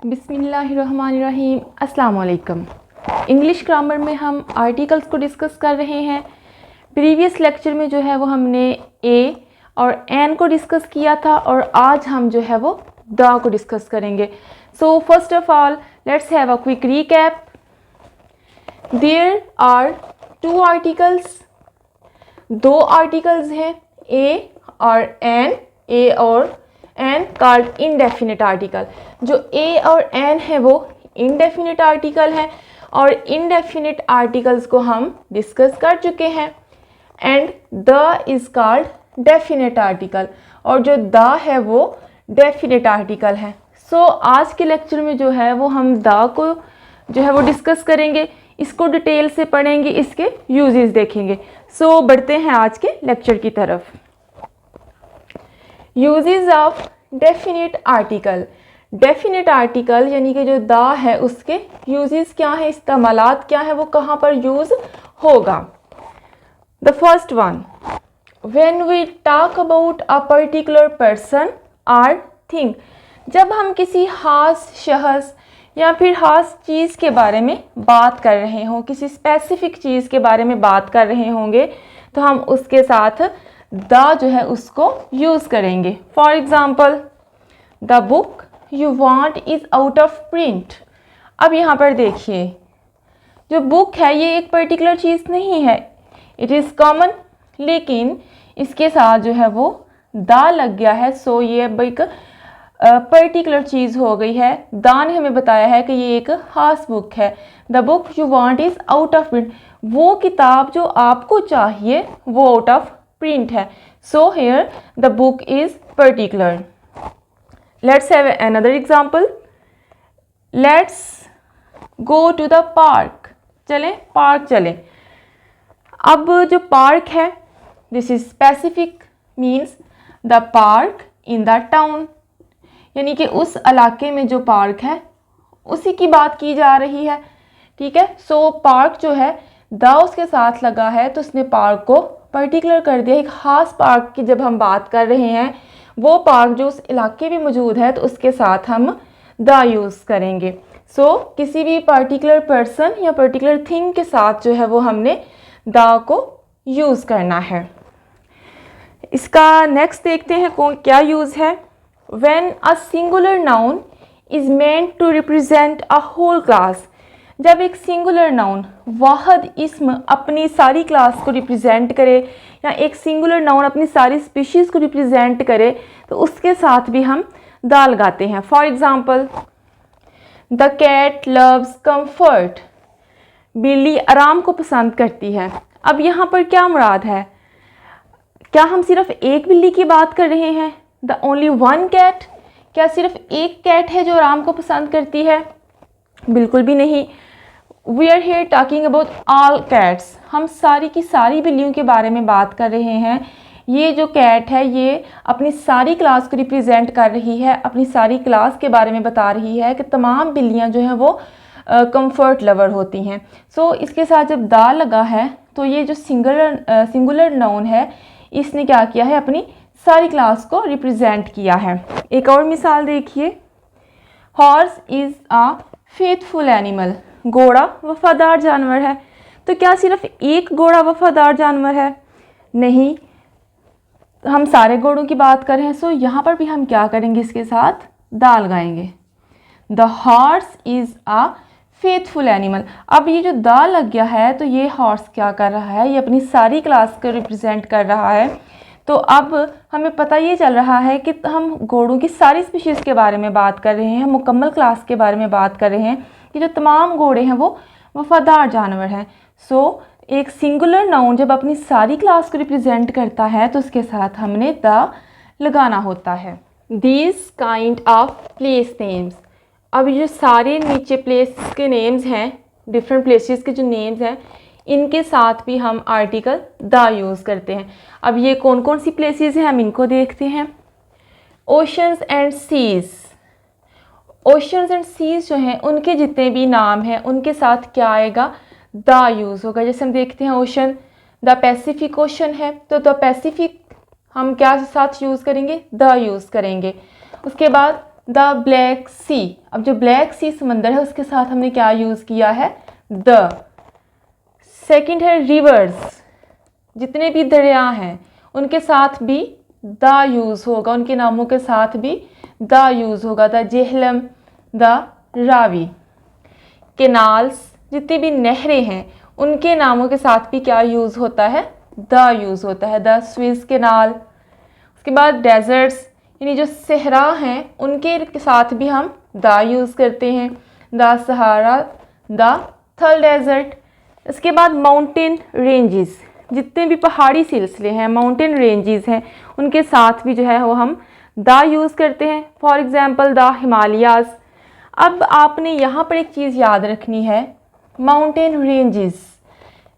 बिस्मिल्लाहिर्रहमानिर्रहीम। अस्सलाम वालेकुम। इंग्लिश ग्रामर में हम आर्टिकल्स को डिस्कस कर रहे हैं। प्रीवियस लेक्चर में जो है वो हमने ए और एन को डिस्कस किया था और आज हम जो है वो द को डिस्कस करेंगे। So first of all let's have a quick recap. There are two articles, दो आर्टिकल्स हैं ए और एन। ए और एन कॉल्ड इंडेफिनिट आर्टिकल। जो ए और एन है वो इंडेफिनिट आर्टिकल है और इंडेफिनिट आर्टिकल्स को हम डिस्कस कर चुके हैं। And the is called definite article और जो द है वो डेफिनेट आर्टिकल है। सो आज के लेक्चर में जो है वो हम द को जो है वो डिस्कस करेंगे, इसको डिटेल से पढ़ेंगे, इसके यूजेस देखेंगे। सो बढ़ते हैं आज के लेक्चर की तरफ। Uses of definite article. Definite article यानी कि जो द है उसके यूजेस क्या है, इस्तेमालात क्या है, वो कहाँ पर यूज होगा। The first one, when we talk about a particular person और थिंग। जब हम किसी खास शख्स या फिर खास चीज़ के बारे में बात कर रहे हों, किसी स्पेसिफिक चीज़ के बारे में बात कर रहे होंगे तो हम उसके साथ द जो है उसको यूज़ करेंगे। For example, the book you want is out of print. अब यहाँ पर देखिए, जो बुक है ये एक पर्टिकुलर चीज़ नहीं है, इट इज़ कॉमन, लेकिन इसके साथ जो है वो द लग गया है। सो ये एक पर्टिकुलर चीज़ हो गई है। द ने हमें बताया है कि ये एक खास बुक है। The book you want is out of print, वो किताब जो आपको चाहिए वो आउट ऑफ प्रिंट है। So here the book is particular. Let's have another example. Let's go to the park. चलें, पार्क चलें। अब जो पार्क है, this is specific, means the park in the town, यानी कि उस इलाके में जो पार्क है उसी की बात की जा रही है। ठीक है। सो पार्क जो है द उसके साथ लगा है तो उसने पार्क को पर्टिकुलर कर दिया। एक खास पार्क की जब हम बात कर रहे हैं, वो पार्क जो उस इलाके में मौजूद है तो उसके साथ हम द यूज़ करेंगे। सो किसी भी पर्टिकुलर पर्सन या पर्टिकुलर थिंग के साथ जो है वो हमने द को यूज़ करना है। इसका नेक्स्ट देखते हैं कौन क्या यूज़ है। When a singular noun is meant to represent a whole class. जब एक सिंगुलर नाउन वाहद इस्म अपनी सारी क्लास को रिप्रेजेंट करे या एक सिंगुलर नाउन अपनी सारी स्पीशीज़ को रिप्रेजेंट करे तो उसके साथ भी हम द लगाते हैं। For example, the cat loves comfort. बिल्ली आराम को पसंद करती है। अब यहाँ पर क्या मुराद है? क्या हम सिर्फ एक बिल्ली की बात कर रहे हैं, द ओनली वन कैट? क्या सिर्फ एक कैट है जो आराम को पसंद करती है? बिल्कुल भी नहीं। We are here talking about all cats. हम सारी की सारी बिल्लियों के बारे में बात कर रहे हैं। ये जो कैट है ये अपनी सारी क्लास को रिप्रेजेंट कर रही है, अपनी सारी क्लास के बारे में बता रही है कि तमाम बिल्लियाँ जो हैं वो कंफर्ट लवर होती हैं। सो इसके साथ जब द लगा है तो ये जो सिंगुलर नाउन है इसने क्या किया है, अपनी सारी क्लास को रिप्रेजेंट किया है। एक और मिसाल देखिए। Horse is a faithful animal. घोड़ा वफादार जानवर है। तो क्या सिर्फ एक घोड़ा वफादार जानवर है? नहीं, हम सारे घोड़ों की बात कर रहे हैं। सो यहाँ पर भी हम क्या करेंगे, इसके साथ द लगाएंगे। The horse is a faithful animal. अब ये जो द लग गया है तो ये हॉर्स क्या कर रहा है, ये अपनी सारी क्लास को रिप्रेजेंट कर रहा है। तो अब हमें पता ये चल रहा है कि हम घोड़ों की सारी स्पीशीज़ के बारे में बात कर रहे हैं, मुकम्मल क्लास के बारे में बात कर रहे हैं कि जो तमाम घोड़े हैं वो वफादार जानवर हैं। सो एक सिंगुलर नाउन जब अपनी सारी क्लास को रिप्रेजेंट करता है तो उसके साथ हमने द लगाना होता है। These kind of place names. अब ये जो सारे नीचे प्लेस के नेम्स हैं, डिफरेंट प्लेसेस के जो नेम्स हैं, इनके साथ भी हम आर्टिकल द यूज़ करते हैं। अब ये कौन कौन सी प्लेसेस हैं हम इनको देखते हैं। Oceans and seas. Oceans and seas जो हैं उनके जितने भी नाम हैं उनके साथ क्या आएगा, द यूज़ होगा। जैसे हम देखते हैं ओशन, द पैसिफिक ओशन है तो द पैसिफिक हम क्या साथ यूज़ करेंगे, द यूज़ करेंगे। उसके बाद द ब्लैक सी। अब जो ब्लैक सी समंदर है उसके साथ हमने क्या यूज़ किया है, द। सेकंड है रिवर्स, जितने भी दरिया हैं उनके साथ भी द यूज़ होगा, उनके नामों के साथ भी द यूज़ होगा, the Jhelum, the Ravi. Canals, जितनी भी नहरें हैं उनके नामों के साथ भी क्या यूज़ होता है, द यूज़ होता है, द स्विस केनाल। उसके बाद डेजर्ट्स, यानी जो सहरा हैं उनके साथ भी हम द यूज़ करते हैं, द सहारा, द थल डेजर्ट। इसके बाद माउंटेन रेंजेस, जितने भी पहाड़ी सिलसिले हैं, माउंटेन रेंजेस हैं, उनके साथ भी जो है वो हम द यूज़ करते हैं। For example the Himalayas. अब आपने यहाँ पर एक चीज़ याद रखनी है, माउंटेन रेंजेस,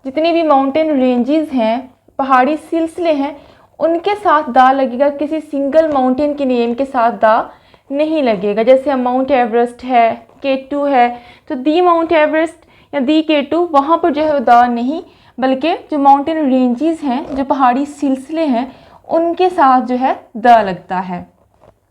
जितनी भी माउंटेन रेंजेस हैं, पहाड़ी सिलसिले हैं, उनके साथ दा लगेगा, किसी सिंगल माउंटेन के नेम के साथ दा नहीं लगेगा। जैसे हम माउंट एवरेस्ट है, K2 है, तो दी माउंट एवरेस्ट या दी K2, वहाँ पर जो है दा नहीं, बल्कि जो माउंटेन रेंजेस हैं, जो पहाड़ी सिलसिले हैं, उनके साथ जो है द लगता है।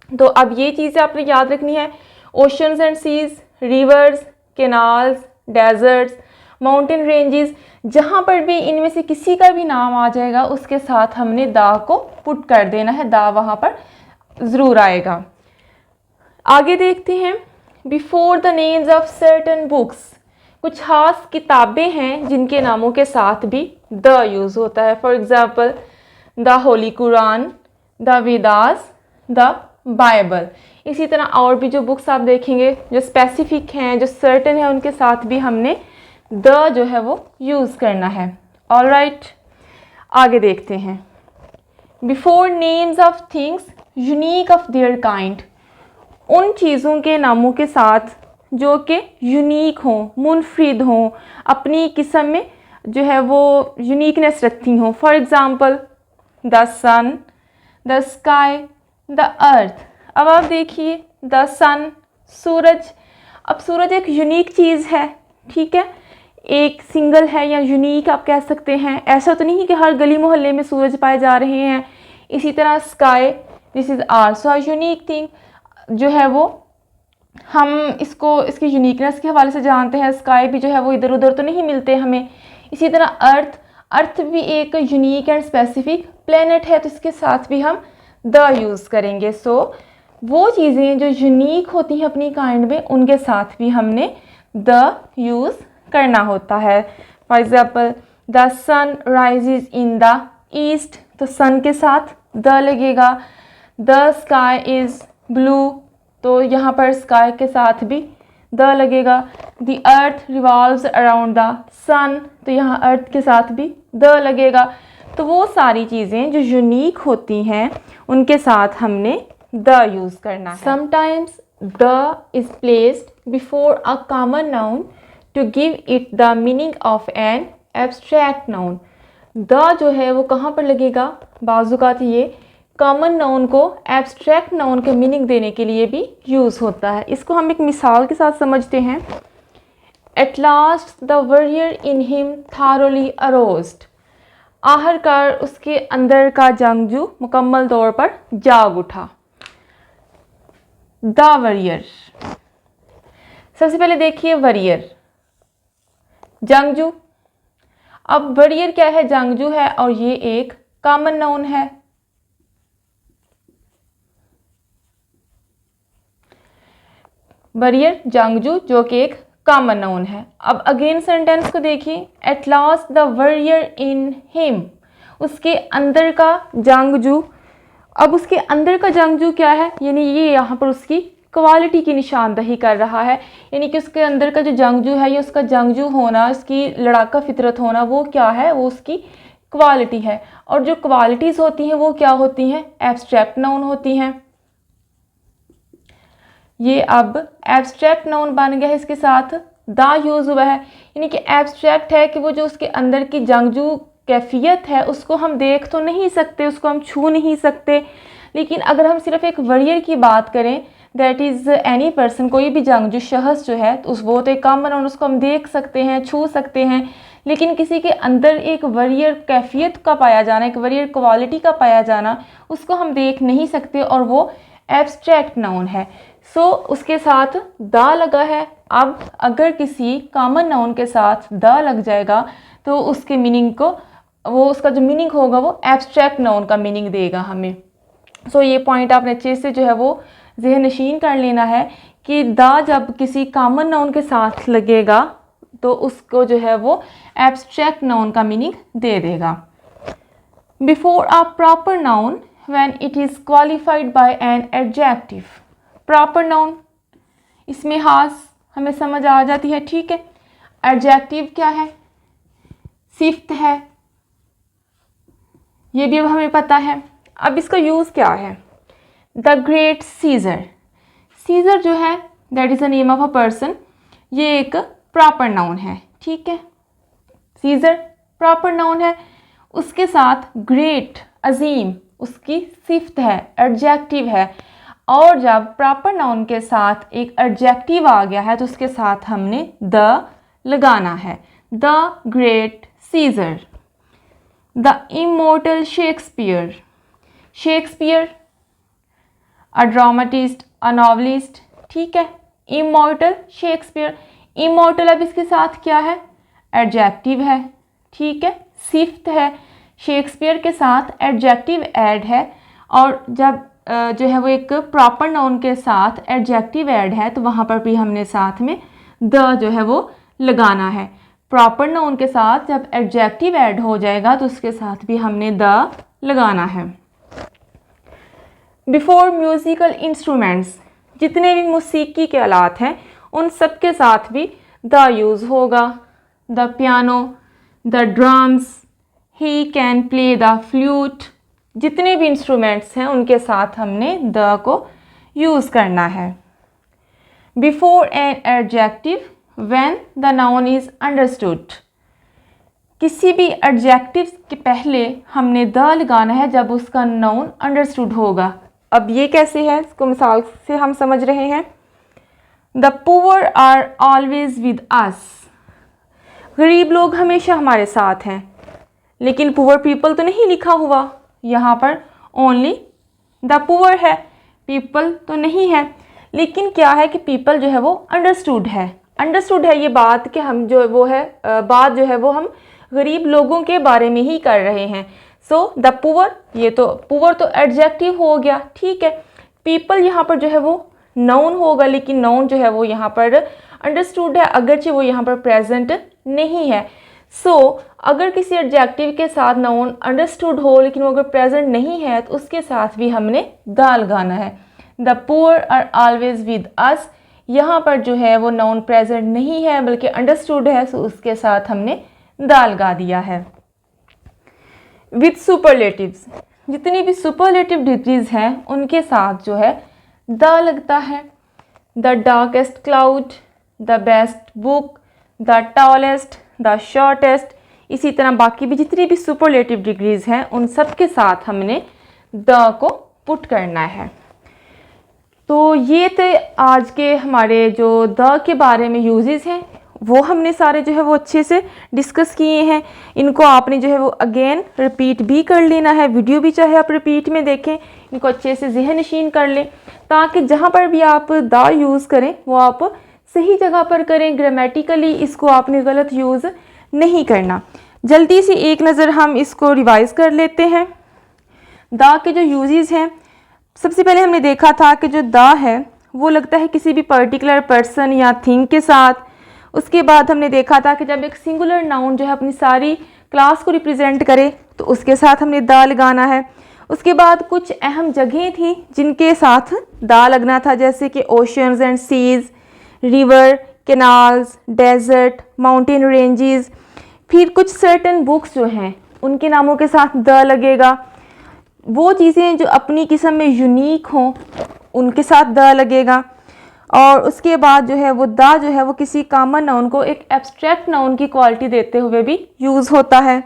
तो अब ये चीज़ें आपने याद रखनी है, oceans and seas, rivers, canals, deserts, mountain ranges, जहाँ पर भी इनमें से किसी का भी नाम आ जाएगा उसके साथ हमने दा को पुट कर देना है, दा वहाँ पर ज़रूर आएगा। आगे देखते हैं, before the names of certain books, कुछ खास किताबें हैं जिनके नामों के साथ भी द यूज़ होता है। For example the Holi Quran, the Vedas, the Bible. इसी तरह और भी जो बुक्स आप देखेंगे जो स्पेसिफिक हैं, जो सर्टन है, उनके साथ भी हमने द जो है वो यूज़ करना है। ऑलराइट, आगे देखते हैं, before names of things unique of their kind, उन चीज़ों के नामों के साथ जो कि यूनिक हों, मुनफरिद हों, अपनी किस्म में जो है वो यूनिकनेस रखती हों। For example the sun, the sky, the earth. अब आप देखिए, द सन, सूरज। अब सूरज एक यूनिक चीज़ है, ठीक है, एक सिंगल है या यूनिक आप कह सकते हैं। ऐसा तो नहीं कि हर गली मोहल्ले में सूरज पाए जा रहे हैं। इसी तरह sky, this is also a unique thing, जो है वो हम इसको इसकी यूनिकनेस के हवाले से जानते हैं। स्काई भी जो है वो इधर उधर तो नहीं मिलते हमें। इसी तरह अर्थ, अर्थ भी एक यूनिक एंड स्पेसिफिक प्लेनेट है, तो इसके साथ भी हम द यूज़ करेंगे। सो वो चीज़ें जो यूनिक होती हैं अपनी काइंड में, उनके साथ भी हमने द यूज़ करना होता है। For example the sun rises in the east, तो सन के साथ द लगेगा। द स्काई इज़ ब्लू, तो यहाँ पर स्काई के साथ भी द लगेगा। The earth revolves around the sun, तो यहाँ अर्थ के साथ भी द लगेगा। तो वो सारी चीज़ें जो यूनिक होती हैं उनके साथ हमने द यूज़ करना है। Sometimes the is placed before a common noun to give it the meaning of an abstract noun. The जो है वो कहाँ पर लगेगा, बाज़ुकात ये कॉमन नाउन को एब्स्ट्रैक्ट नाउन के मीनिंग देने के लिए भी यूज़ होता है। इसको हम एक मिसाल के साथ समझते हैं। At last the warrior in him thoroughly aroused, आखिरकार उसके अंदर का जंगजू मुकम्मल तौर पर जाग उठा। द वॉरियर, सबसे पहले देखिए वॉरियर, जंगजू। अब वॉरियर क्या है, जंगजू है, और ये एक कॉमन नाउन है। वॉरियर, जंगजू, जो कि एक कॉमन नाउन है। अब अगेन सेंटेंस को देखिए, eight last the warrior in him, उसके अंदर का जंगजू। अब उसके अंदर का जंगजू क्या है, यानी ये यहाँ पर उसकी क्वालिटी की निशानदही कर रहा है, यानी कि उसके अंदर का जो जंगजू है, ये उसका जंगजू होना, उसकी लड़ाका फितरत होना, वो क्या है, वो उसकी क्वालिटी है। और जो क्वालिटीज़ होती हैं वो क्या होती हैं, एब्स्ट्रैक्ट नाउन होती हैं। ये अब एब्स्ट्रैक्ट नाउन बन गया है, इसके साथ द यूज़ हुआ है, यानी कि एब्स्ट्रैक्ट है कि वो जो उसके अंदर की जंगजू कैफियत है उसको हम देख तो नहीं सकते, उसको हम छू नहीं सकते। लेकिन अगर हम सिर्फ एक वॉरियर की बात करें, दैट इज़ एनी पर्सन, कोई भी जंगजू शख्स जो है, तो वो तो एक कॉमन नाउन, उसको हम देख सकते हैं, छू सकते हैं। लेकिन किसी के अंदर एक वॉरियर कैफियत का पाया जाना, एक वॉरियर क्वालिटी का पाया जाना, उसको हम देख नहीं सकते, और वो एब्स्ट्रैक्ट नाउन है। सो उसके साथ द लगा है। अब अगर किसी कॉमन नाउन के साथ द लग जाएगा तो उसके मीनिंग को, वो उसका जो मीनिंग होगा वो एब्स्ट्रैक्ट नाउन का मीनिंग देगा हमें। सो ये पॉइंट आपने अच्छे से जो है वो ज़हन नशीन कर लेना है कि द जब किसी कॉमन नाउन के साथ लगेगा तो उसको जो है वो एब्स्ट्रैक्ट नाउन का मीनिंग दे देगा। Before a proper noun when it is qualified by an adjective. Proper noun, इसमें हास हमें समझ आ जाती है, ठीक है। एडजेक्टिव क्या है? सिफ्त है, ये भी अब हमें पता है। अब इसका यूज़ क्या है? The great scissor. सीजर जो है that is the name of a person, ये एक प्रॉपर नाउन है, ठीक है। सीजर प्रॉपर नाउन है, उसके साथ ग्रेट अजीम उसकी सिफ्त है, एडजेक्टिव है। और जब प्रॉपर नाउन के साथ एक एडजेक्टिव आ गया है तो उसके साथ हमने द लगाना है। The great Caesar, the immortal Shakespeare. Shakespeare a dramatist, a novelist, ठीक है। इमोर्टल शेक्सपियर, इमोर्टल अब इसके साथ क्या है? एडजेक्टिव है, ठीक है, सिफ्त है। शेक्सपियर के साथ एडजेक्टिव ऐड है, और जब जो है वो एक प्रॉपर नाउन के साथ एडजेक्टिव ऐड है तो वहाँ पर भी हमने साथ में द जो है वो लगाना है। प्रॉपर नाउन के साथ जब एडजेक्टिव ऐड हो जाएगा तो उसके साथ भी हमने द लगाना है। बिफोर म्यूज़िकल इंस्ट्रूमेंट्स, जितने भी मौसीकी के आलात हैं उन सब के साथ भी द यूज़ होगा। The piano, the drums, he can play the flute, जितने भी इंस्ट्रूमेंट्स हैं उनके साथ हमने द को यूज़ करना है। Before an adjective when the noun is understood, किसी भी एडजेक्टिव के पहले हमने द लगाना है जब उसका नाउन अंडरस्टूड होगा। अब ये कैसे है, इसको मिसाल से हम समझ रहे हैं। The poor are always with us, गरीब लोग हमेशा हमारे साथ हैं, लेकिन पुअर पीपल तो नहीं लिखा हुआ, यहाँ पर ओनली द पुअर है, पीपल तो नहीं है। लेकिन क्या है कि पीपल जो है वो अंडरस्टूड है, अंडरस्टूड है ये बात कि हम जो वो है बात जो है वो हम गरीब लोगों के बारे में ही कर रहे हैं। सो द पुअर, ये तो पुअर तो एडजेक्टिव हो गया, ठीक है। पीपल यहाँ पर जो है वो नाउन होगा, लेकिन नाउन जो है वो यहाँ पर अंडरस्टूड है, अगरचे वो यहाँ पर प्रेजेंट नहीं है। सो अगर किसी एडजेक्टिव के साथ नाउन अंडरस्टूड हो लेकिन वो अगर प्रेजेंट नहीं है तो उसके साथ भी हमने द लगाना है। The poor are always with us, यहाँ पर जो है वो नाउन प्रेजेंट नहीं है बल्कि अंडरस्टूड है, सो उसके साथ हमने द लगा दिया है। विद सुपरलेटिव्स, जितनी भी सुपरलेटिव डिग्रीज हैं उनके साथ जो है द लगता है। The darkest cloud, the best book, the tallest, the shortest, इसी तरह बाकी भी जितनी भी सुपरलेटिव डिग्रीज हैं उन सब के साथ हमने द को पुट करना है। तो ये थे आज के हमारे जो द के बारे में यूजेस हैं, वो हमने सारे जो है वो अच्छे से डिस्कस किए हैं। इनको आपने जो है वो अगेन रिपीट भी कर लेना है, वीडियो भी चाहे आप रिपीट में देखें, इनको अच्छे से ज़हन नशीन कर लें ताकि जहाँ पर भी आप द यूज़ करें वो आप सही जगह पर करें। ग्रामेटिकली इसको आपने गलत यूज़ नहीं करना। जल्दी से एक नज़र हम इसको रिवाइज़ कर लेते हैं। द के जो यूजेस हैं, सबसे पहले हमने देखा था कि जो द है वो लगता है किसी भी पर्टिकुलर पर्सन या थिंग के साथ। उसके बाद हमने देखा था कि जब एक सिंगुलर नाउन जो है अपनी सारी क्लास को रिप्रेजेंट करे तो उसके साथ हमने द लगाना है। उसके बाद कुछ अहम जगहें थी जिनके साथ द लगना था, जैसे कि oceans and seas, river, canals, desert, mountain ranges. फिर कुछ सर्टेन बुक्स जो हैं उनके नामों के साथ द लगेगा। वो चीज़ें जो अपनी किस्म में यूनिक हों उनके साथ द लगेगा। और उसके बाद जो है वो द जो है वो किसी कॉमन नाउन को एक एब्स्ट्रैक्ट नाउन की क्वालिटी देते हुए भी यूज़ होता है।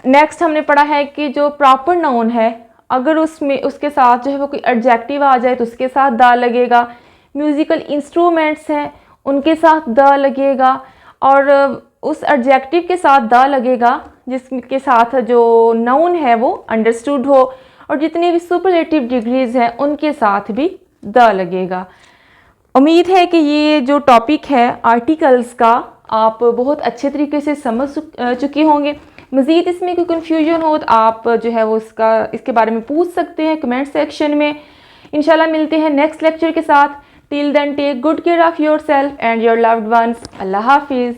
नेक्स्ट हमने पढ़ा है कि जो प्रॉपर नाउन है अगर उसमें उसके साथ जो है वो कोई एडजेक्टिव आ जाए तो उसके साथ द लगेगा। म्यूज़िकल इंस्ट्रूमेंट्स हैं उनके साथ द लगेगा, और उस एडजेक्टिव के साथ द लगेगा जिसके साथ जो नाउन है वो अंडरस्टूड हो। और जितनी भी सुपरलेटिव डिग्रीज हैं उनके साथ भी द लगेगा। उम्मीद है कि ये जो टॉपिक है आर्टिकल्स का आप बहुत अच्छे तरीके से समझ चुके होंगे। मज़ीद इसमें कोई कन्फ्यूजन हो तो आप जो है वो इसके बारे में पूछ सकते हैं कमेंट सेक्शन में। इंशाल्लाह मिलते हैं नेक्स्ट लेक्चर के साथ। Till then take good care of your self and your loved ones. अल्लाह हाफिज़।